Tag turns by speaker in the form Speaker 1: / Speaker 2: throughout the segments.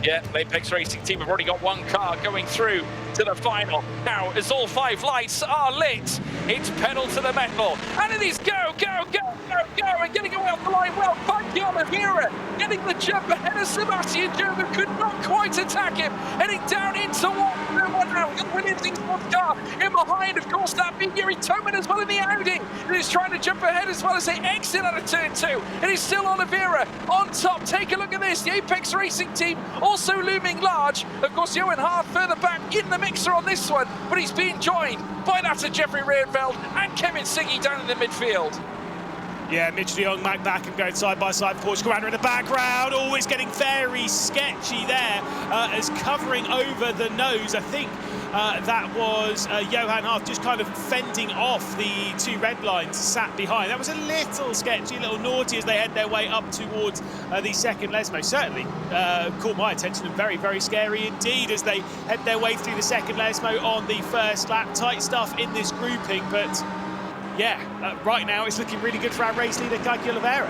Speaker 1: Yeah, Apex Racing Team have already got one car going through to the final. Now, as all 5 lights are lit, it's pedal to the metal. And it is go, go, go, go, go, and getting away off the line. Well, Funky Oliveira getting the jump ahead of Sebastian Job, who could not quite attack him. Heading down into one now. Williams' car in behind, of course, that being Yuri Toman as well in the Audi. It is trying to jump ahead as well as they exit out of turn 2. It is still Oliveira on top. Take a look at this. The Apex Racing Team also looming large. Of course, Johan Hart further back in the mixer on this one, but he's being joined by that of Jeffrey Rierveld and Kevin Siggy down in the midfield.
Speaker 2: Yeah, Mitch de Jong, Mac Backen going side by side. Porsche Commander in the background. Oh, it's getting very sketchy there as covering over the nose. I think that was Johan Hart just kind of fending off the 2 red lines sat behind. That was a little sketchy, a little naughty as they head their way up towards the second Lesmo. Certainly caught my attention and very, very scary indeed as they head their way through the second Lesmo on the first lap. Tight stuff in this grouping, but yeah, right now it's looking really good for our race leader, Kaki Oliveira.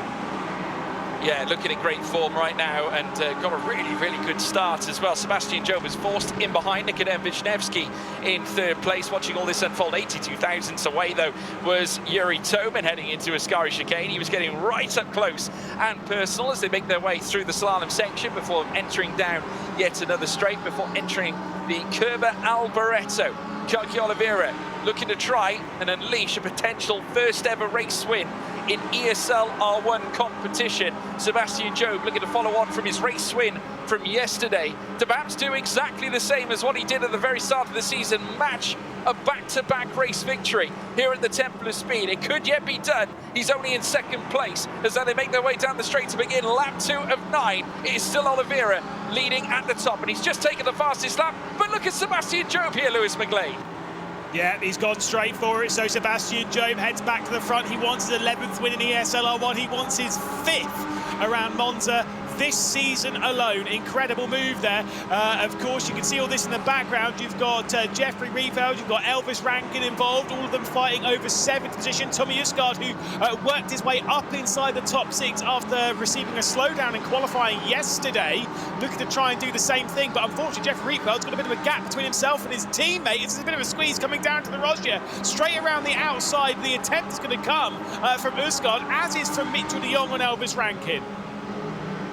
Speaker 1: Yeah, looking in great form right now and got a really, really good start as well. Sebastian Job was forced in behind. Nikodem Wisniewski in 3rd place. Watching all this unfold, 82 thousandths away though was Yuri Toman heading into Ascari chicane. He was getting right up close and personal as they make their way through the slalom section before entering down yet another straight before entering the Curva Alboreto. Kaki Oliveira looking to try and unleash a potential first ever race win in ESL R1 competition. Sebastian Job looking to follow on from his race win from yesterday to perhaps do exactly the same as what he did at the very start of the season, match a back-to-back race victory here at the Temple of Speed. It could yet be done. He's only in 2nd place as they make their way down the straight to begin lap 2 of 9. It is still Oliveira leading at the top, and he's just taken the fastest lap. But look at Sebastian Job here, Lewis McGlade.
Speaker 2: Yeah, he's gone straight for it, so Sebastian Job heads back to the front. He wants his 11th win in ESL R1. He wants his 5th around Monza this season alone. Incredible move there. Of course, you can see all this in the background. You've got Jeffrey Rietveld, you've got Elvis Rankin involved, all of them fighting over 7th position. Tommy Usgaard, who worked his way up inside the top 6 after receiving a slowdown in qualifying yesterday, looking to try and do the same thing, but unfortunately Jeffrey Rietveld's got a bit of a gap between himself and his teammate. It's a bit of a squeeze coming down to the Rosja. Straight around the outside, the attempt is going to come from Usgaard, as is from Mitchell de Jong and Elvis Rankin.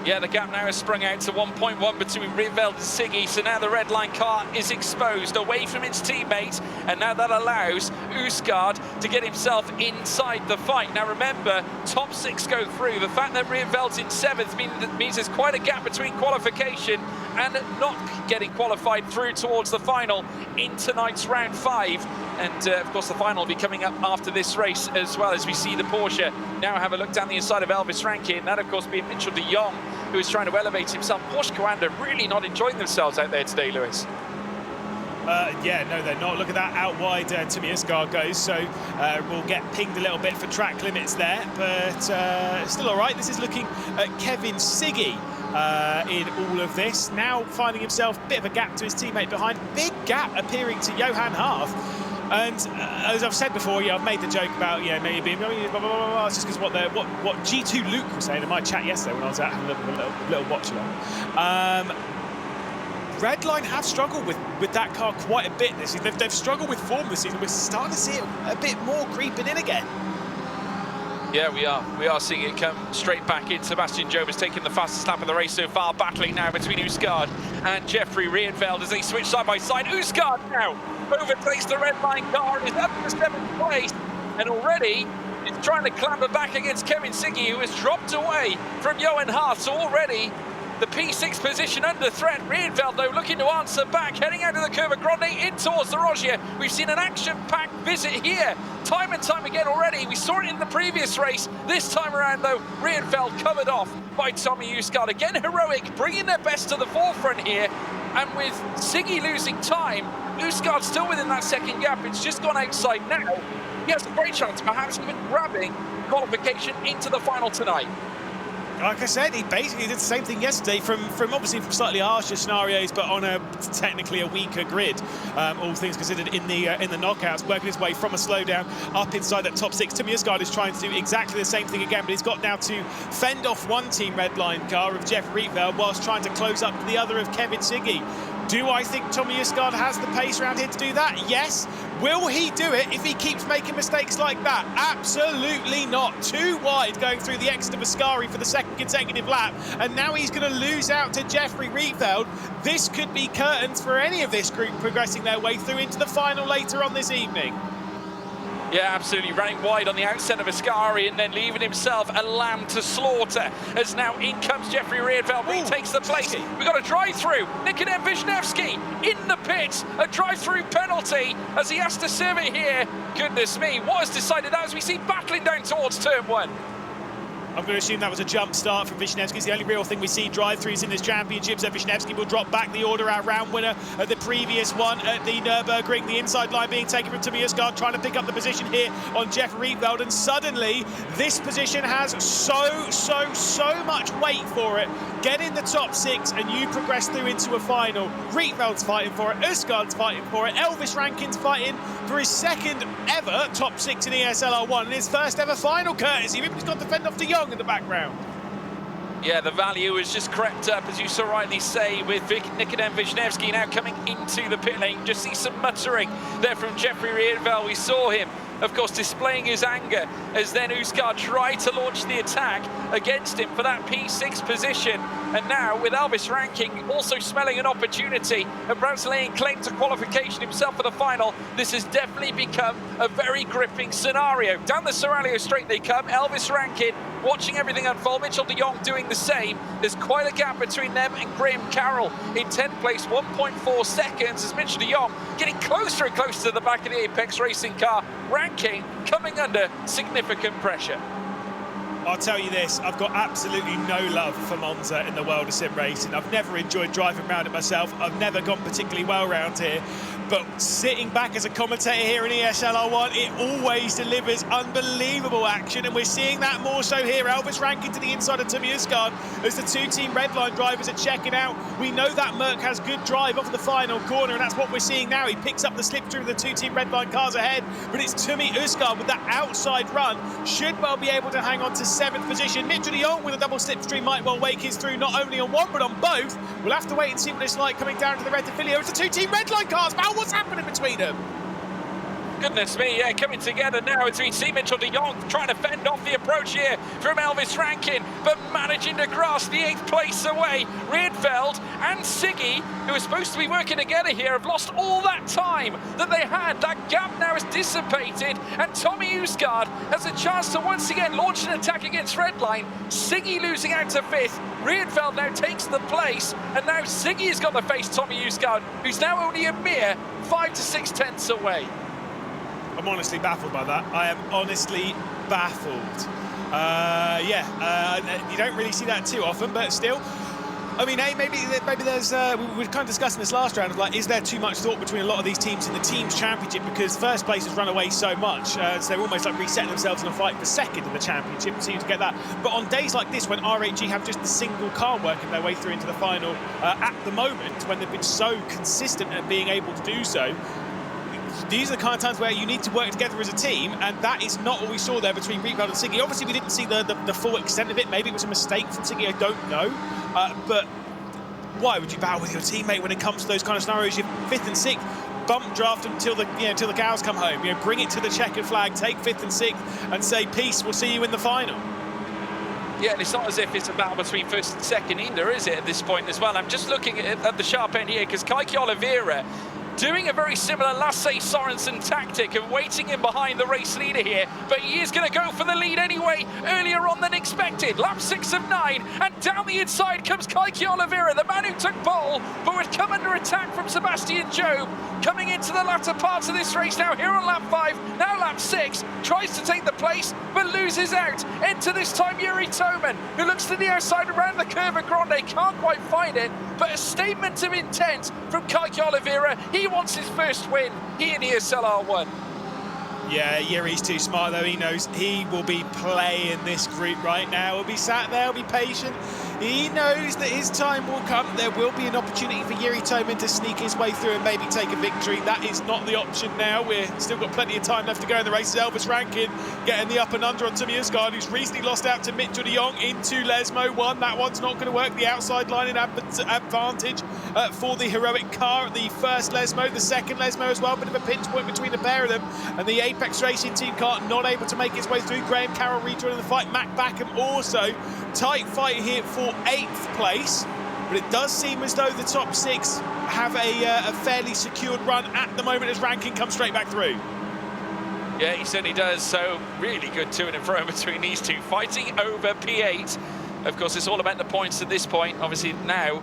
Speaker 1: Yeah, the gap now has sprung out to 1.1 between Rietveld and Siggy, so now the red line car is exposed away from its teammate, and now that allows Usgaard to get himself inside the fight. Now remember, top 6 go through. The fact that Rieveld's in 7th means there's quite a gap between qualification and not getting qualified through towards the final in tonight's round 5. And of course the final will be coming up after this race as well, as we see the Porsche now have a look down the inside of Elvis Rankin. That of course being Mitchell de Jong, who is trying to elevate himself. Porsche Commander really not enjoying themselves out there today, Lewis.
Speaker 2: Yeah, no, they're not. Look at that, out wide Tommy Usgaard goes, so we'll get pinged a little bit for track limits there, but still all right. This is looking at Kevin Siggy in all of this. Now finding himself a bit of a gap to his teammate behind. Big gap appearing to Johan Hart. And as I've said before, yeah, I've made the joke about, yeah, maybe blah, blah, blah, blah. It's just because what G2 Luke was saying in my chat yesterday when I was out having a little watch along. Redline have struggled with that car quite a bit this season. They've struggled with form this season. We're starting to see it a bit more creeping in again.
Speaker 1: Yeah, we are seeing it come straight back in. Sebastian Job has taken the fastest lap of the race so far, battling now between Usgaard and Jeffrey Rietveld as they switch side by side. Usgaard now overtakes the red line car and is up to 7th place, and already it's trying to clamber back against Kevin Siggy, who has dropped away from Johan Hart. So already the P6 position under threat. Rietveld, though, looking to answer back, heading out of the Curva Grande in towards the Rosja. We've seen an action-packed visit here, time and time again already. We saw it in the previous race. This time around, though, Rietveld covered off by Tommy Usgaard. Again, heroic, bringing their best to the forefront here. And with Siggy losing time, Usgaard still within that second gap. It's just gone outside now. He has a great chance, perhaps even grabbing qualification into the final tonight.
Speaker 2: like I said, he basically did the same thing yesterday from obviously from slightly harsher scenarios, but on a technically a weaker grid, all things considered in the knockouts, working his way from a slowdown up inside that top six. Tommy Usgaard is trying to do exactly the same thing again, but he's got now to fend off one team red line car of Jeff Rietveld whilst trying to close up the other of Kevin Siggy. Do I think Tommy Usgaard has the pace around here to do that? Yes. Will he do it if he keeps making mistakes like that? Absolutely not. Too wide going through the exit of Ascari for the second consecutive lap, and now he's going to lose out to Jeffrey Rietveld. This could be curtains for any of this group progressing their way through into the final later on this evening.
Speaker 1: Yeah, absolutely, running wide on the outset of Ascari and then leaving himself a lamb to slaughter. As now in comes Jeffrey Rietveld, retakes the place. We've got a drive-through. Nikodem Wisniewski in the pits. A drive-through penalty as he has to serve it here. Goodness me, what has decided that as we see battling down towards turn one?
Speaker 2: I'm going to assume that was a jump start from Wisniewski. It's the only real thing we see drive-throughs in this championship. So Wisniewski will drop back the order, our round winner at the previous one at the Nürburgring. The inside line being taken from Tommy Usgaard, trying to pick up the position here on Jeff Rietveld. And suddenly, this position has so much weight for it. Get in the top six and you progress through into a final. Rietveld's fighting for it, Usgaard's fighting for it, Elvis Rankin's fighting for his second ever top six in ESLR1 and his first ever final courtesy. He's got to fend off De Jong in the background.
Speaker 1: Yeah, the value has just crept up, as you so rightly say, with Nikodem Wisniewski now coming into the pit lane. Just see some muttering there from Jeffrey Rietveld. We saw him, of course, displaying his anger as then Usgaard tried to launch the attack against him for that P6 position. And now, with Elvis Rankin also smelling an opportunity and perhaps laying claim to qualification himself for the final, this has definitely become a very gripping scenario. Down the Soralio straight they come, Elvis Rankin watching everything unfold, Mitchell de Jong doing the same. There's quite a gap between them and Graham Carroll in 10th place, 1.4 seconds as Mitchell de Jong getting closer and closer to the back of the Apex racing car. Rankin coming under significant pressure.
Speaker 2: I'll tell you this, I've got absolutely no love for Monza in the world of sim racing. I've never enjoyed driving around it myself. I've never gone particularly well around here. But sitting back as a commentator here in ESLR1, it always delivers unbelievable action, and we're seeing that more so here. Elvis Rankin to the inside of Tommy Usgaard as the two-team Redline drivers are checking out. We know that Merc has good drive off the final corner, and that's what we're seeing now. He picks up the slipstream of the two-team Redline cars ahead, but it's Tommy Usgaard with that outside run. Should well be able to hang on to 7th position. Mitchell de Jong with a double slipstream might well wake his through not only on one, but on both. We'll have to wait and see what it's like coming down to the Red Defilio. It's the two-team Redline cars. What's happening between them?
Speaker 1: Goodness me, yeah, coming together now as we see Mitchell de Jong trying to fend off the approach here from Elvis Rankin, but managing to grasp the 8th place away. Rietveld and Siggy, who are supposed to be working together here, have lost all that time that they had. That gap now is dissipated, and Tommy Usgaard has a chance to once again launch an attack against Redline. Siggy losing out to 5th. Rietveld now takes the place, and now Siggy has got to face Tommy Usgaard, who's now only a mere 5 to 6 tenths away.
Speaker 2: I'm honestly baffled by that. I am honestly baffled. You don't really see that too often, but still. I mean, hey, maybe there's, we were kind of discussing this last round, of like, is there too much thought between a lot of these teams in the teams championship, because first place has run away so much, so they're almost like resetting themselves in a fight for second in the championship and seem to get that. But on days like this, when RAG have just the single car working their way through into the final, at the moment, when they've been so consistent at being able to do so, these are the kind of times where you need to work together as a team, and that is not what we saw there between Rietveld and Siggy. Obviously, we didn't see the full extent of it. Maybe it was a mistake from Siggy, I don't know. But why would you battle with your teammate when it comes to those kind of scenarios? You're 5th and 6th, bump draft until the the cows come home. Bring it to the checkered flag, take 5th and 6th, and say peace. We'll see you in the final.
Speaker 1: Yeah, and it's not as if it's a battle between 1st and 2nd either, is it, at this point as well? I'm just looking at the sharp end here, because Keke Oliveira doing a very similar Lasse Sorensen tactic of waiting in behind the race leader here, but he is going to go for the lead anyway, earlier on than expected. Lap 6 of 9, and down the inside comes Keke Oliveira, the man who took pole, but would come under attack from Sebastian Jobe, coming into the latter parts of this race now, here on lap 5, now lap 6, tries to take the place, but loses out. Enter this time Yuri Toman, who looks to the outside around the curve at Grande, can't quite find it, but a statement of intent from Keke Oliveira. He wants his first win here in ESLR1.
Speaker 2: Yeah, Yuri's too smart though. He knows he will be playing this group right now. He'll be sat there, he'll be patient. He knows that his time will come. There will be an opportunity for Yuri Toman to sneak his way through and maybe take a victory. That is not the option now. We're still got plenty of time left to go in the race. Elvis Rankin getting the up and under on Tommy Usgaard, who's recently lost out to Mitchell de Jong into Lesmo 1. That one's not going to work. The outside line in advantage for the heroic car at the first Lesmo, the second Lesmo as well. Bit of a pinch point between the pair of them. And the Apex Racing team car not able to make its way through. Graham Carroll rejoining the fight. Matt Backham also. Tight fight here for 8th place. But it does seem as though the top 6 have a fairly secured run at the moment as Rankin comes straight back through.
Speaker 1: Yeah, he certainly does. So really good to and fro between these two, fighting over P8. Of course, it's all about the points at this point. Obviously now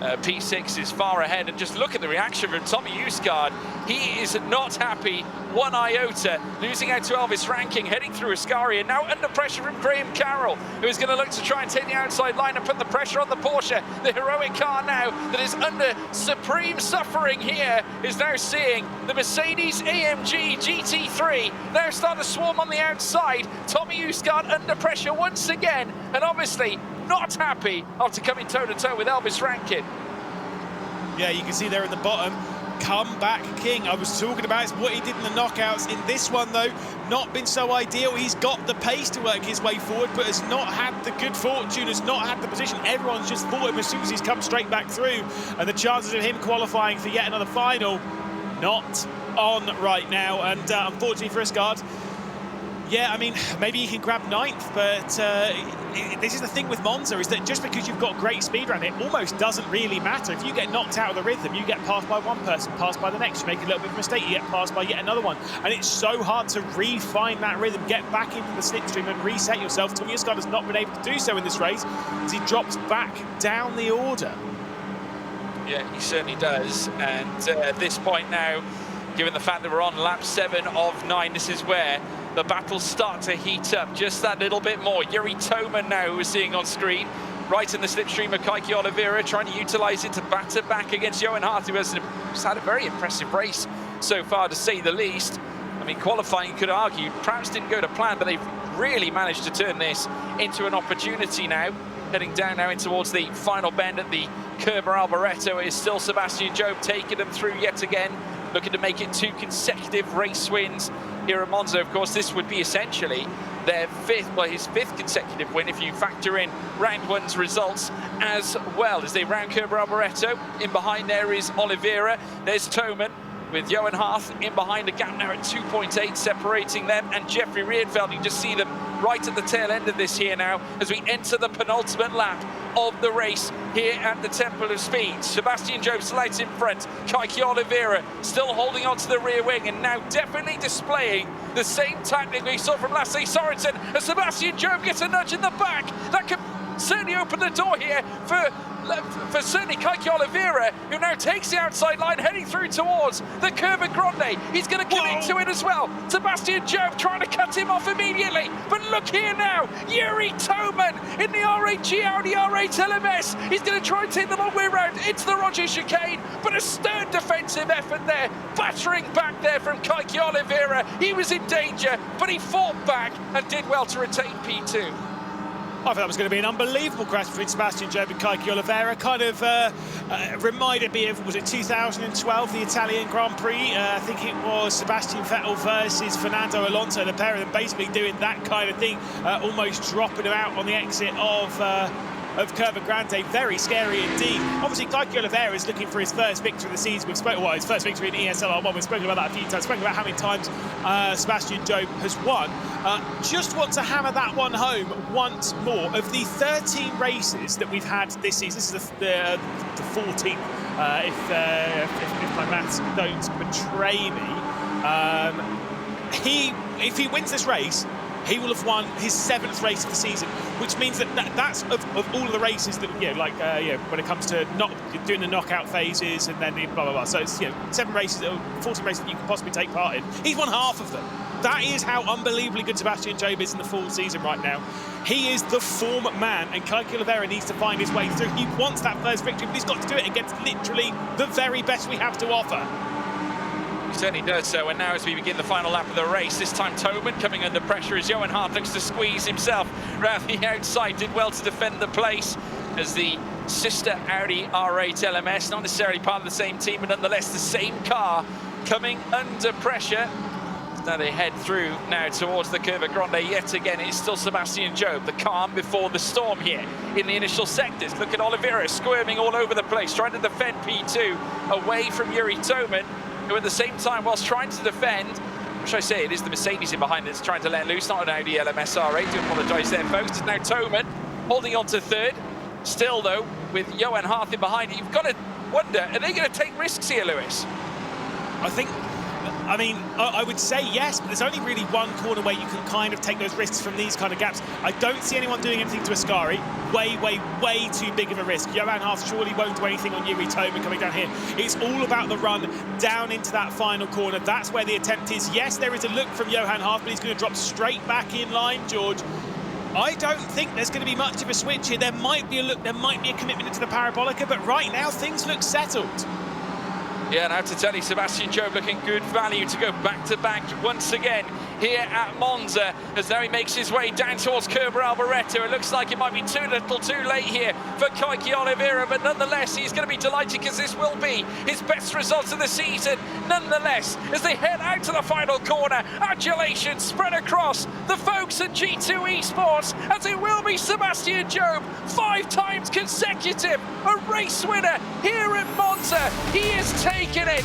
Speaker 1: P6 is far ahead, and just look at the reaction from Tommy Usgaard. He is not happy one iota, losing out to Elvis Rankin, heading through Ascari, and now under pressure from Graham Carroll, who is going to look to try and take the outside line and put the pressure on the Porsche. The heroic car now that is under supreme suffering here is now seeing the Mercedes AMG GT3 now start to swarm on the outside. Tommy Usgaard under pressure once again, and obviously not happy after coming toe-to-toe with Elvis Rankin.
Speaker 2: Yeah, you can see there at the bottom, comeback king. I was talking about what he did in the knockouts. In this one, though, not been so ideal. He's got the pace to work his way forward, but has not had the good fortune, has not had the position. Everyone's just fought him as soon as he's come straight back through. And the chances of him qualifying for yet another final, not on right now. And unfortunately for Usgaard, yeah, I mean, maybe he can grab 9th, but this is the thing with Monza, is that just because you've got great speed around it, almost doesn't really matter. If you get knocked out of the rhythm, you get passed by one person, passed by the next, you make a little bit of a mistake, you get passed by yet another one. And it's so hard to refine that rhythm, get back into the slipstream and reset yourself. Tommy Usgaard has not been able to do so in this race as he drops back down the order.
Speaker 1: Yeah, he certainly does. And at this point now, given the fact that we're on lap 7 of 9, this is where the battles start to heat up just that little bit more. Yuri Toman now, who we're seeing on screen, right in the slipstream of Kaiki Oliveira, trying to utilise it to batter back against Johan Hart, who has had a very impressive race so far, to say the least. I mean, qualifying, you could argue, perhaps didn't go to plan, but they've really managed to turn this into an opportunity now. Heading down now in towards the final bend at the Kerber Alboreto. It is still Sebastian Job taking them through yet again, looking to make it 2 consecutive race wins here at Monza. Of course, this would be essentially their his fifth consecutive win if you factor in round 1's results as well, as they round Kerber Alboreto. In behind there is Oliveira. There's Toman with Johan Hart in behind, a gap now at 2.8 separating them and Jeffrey Riedfeld. You can just see them right at the tail end of this here now as we enter the penultimate lap of the race here at the Temple of Speed. Sebastian Job slides in front. Kaiki Oliveira still holding on to the rear wing and now definitely displaying the same tactic we saw from Lasse Sorensen, as Sebastian Job gets a nudge in the back. That could certainly open the door here for certainly Kaiki Oliveira, who now takes the outside line, heading through towards the Curva Grande. He's going to commit to it as well. Sebastian Job trying to cut him off immediately. But look here now, Yuri Toman in the R8G Audi R8 LMS. He's going to try and take the long way round into the Roger chicane, but a stern defensive effort there, battering back there from Kaiki Oliveira. He was in danger, but he fought back and did well to retain P2.
Speaker 2: I thought that was going to be an unbelievable crash between Sebastian Job and Kaiki Oliveira. Kind of reminded me of, was it 2012, the Italian Grand Prix? I think it was Sebastian Vettel versus Fernando Alonso, the pair of them basically doing that kind of thing, almost dropping him out on the exit of Curva Grande. Very scary indeed. Obviously, Kaiki Oliveira is looking for his first victory of the season. We've spoken, well, his first victory in ESL-R1. We've spoken about that a few times. Spoken about how many times Sebastian Job has won. Just want to hammer that one home once more. Of the 13 races that we've had this season, this is the 14th, if my maths don't betray me. If he wins this race, he will have won his 7th race of the season, which means that's of all of the races that, when it comes to not doing the knockout phases and then the blah, blah, blah. So it's, 7 races, 14 races that you can possibly take part in. He's won half of them. That is how unbelievably good Sebastian Job is in the full season right now. He is the form man, and Kaiki Oliveira needs to find his way through. He wants that first victory, but he's got to do it against literally the very best we have to offer.
Speaker 1: Certainly does so, and now as we begin the final lap of the race, this time Tobin coming under pressure as Johan Hart looks to squeeze himself around the outside. Did well to defend the place as the sister Audi R8 LMS, not necessarily part of the same team, but nonetheless the same car coming under pressure. Now they head through now towards the Curva Grande yet again. It's still Sebastian Job, the calm before the storm here in the initial sectors. Look at Oliveira squirming all over the place, trying to defend P2 away from Yuri Toman, who at the same time, whilst trying to defend, what should I say, it is the Mercedes in behind that's trying to let loose, not an Audi LMS R8. Do apologise there, folks. It's now Toman holding on to third. Still, though, with Johan Hart in behind it, you've got to wonder, are they going to take risks here, Lewis?
Speaker 2: I would say yes, but there's only really one corner where you can kind of take those risks from these kind of gaps. I don't see anyone doing anything to Ascari. Way too big of a risk. Johan Hart surely won't do anything on Yuri Toman coming down here. It's all about the run down into that final corner. That's where the attempt is. Yes, there is a look from Johan Hart, but he's going to drop straight back in line, George. I don't think there's going to be much of a switch here. There might be a look, there might be a commitment into the Parabolica, but right now things look settled.
Speaker 1: Yeah, now to tell you, Sebastian Job looking good value to go back-to-back once again here at Monza, as now he makes his way down towards Kerber Alboreto. It looks like it might be too little too late here for Koiki Oliveira, but nonetheless, he's going to be delighted because this will be his best result of the season. Nonetheless, as they head out to the final corner, adulation spread across the folks at G2 Esports, as it will be Sebastian Job, 5 times consecutive, a race winner here at Monza. He is taking it.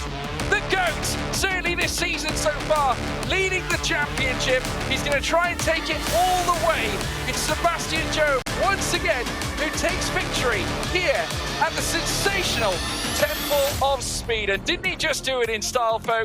Speaker 1: The GOAT, certainly this season so far, leading the championship. He's going to try and take it all the way. It's Sebastian Job, once again, who takes victory here at the sensational Temple of Speed. And didn't he just do it in style, folks?